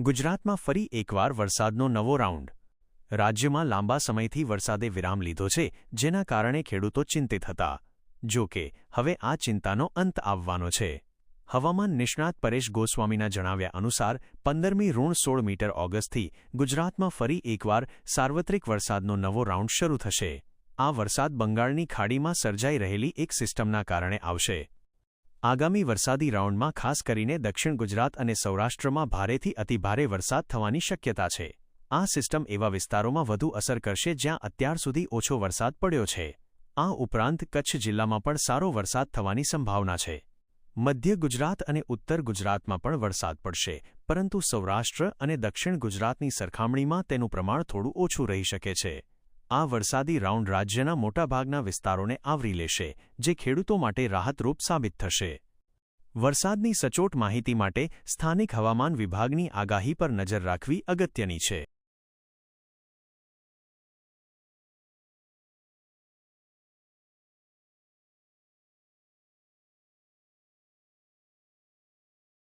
ગુજરાતમાં ફરી એકવાર વરસાદનો નવો રાઉન્ડ। રાજ્યમાં લાંબા સમયથી વરસાદે વિરામ લીધો છે, જેના કારણે ખેડૂતો ચિંતિત હતા। જો કે હવે આ ચિંતાનો અંત આવવાનો છે। હવામાન નિષ્ણાત પરેશ ગોસ્વામીના જણાવ્યા અનુસાર 15મી ઋણ 16 મીટર ઓગસ્ટથી ગુજરાતમાં ફરી એકવાર સાર્વત્રિક વરસાદનો નવો રાઉન્ડ શરૂ થશે। આ વરસાદ બંગાળની ખાડીમાં સર્જાઈ રહેલી એક સિસ્ટમના કારણે આવશે। આગામી વરસાદી રાઉન્ડમાં ખાસ કરીને દક્ષિણ ગુજરાત અને સૌરાષ્ટ્રમાં ભારેથી અતિભારે વરસાદ થવાની શક્યતા છે। આ સિસ્ટમ એવા વિસ્તારોમાં વધુ અસર કરશે જ્યાં અત્યાર સુધી ઓછો વરસાદ પડ્યો છે। આ ઉપરાંત કચ્છ જિલ્લામાં પણ સારો વરસાદ થવાની સંભાવના છે। મધ્ય ગુજરાત અને ઉત્તર ગુજરાતમાં પણ વરસાદ પડશે, પરંતુ સૌરાષ્ટ્ર અને દક્ષિણ ગુજરાતની સરખામણીમાં તેનું પ્રમાણ થોડું ઓછું રહી શકે છે। આ વરસાદી રાઉન્ડ રાજ્યના મોટાભાગના વિસ્તારોને આવરી લેશે, જે ખેડૂતો માટે રાહતરૂપ સાબિત થશે। વરસાદની સચોટ માહિતી માટે સ્થાનિક હવામાન વિભાગની આગાહી પર નજર રાખવી અગત્યની છે।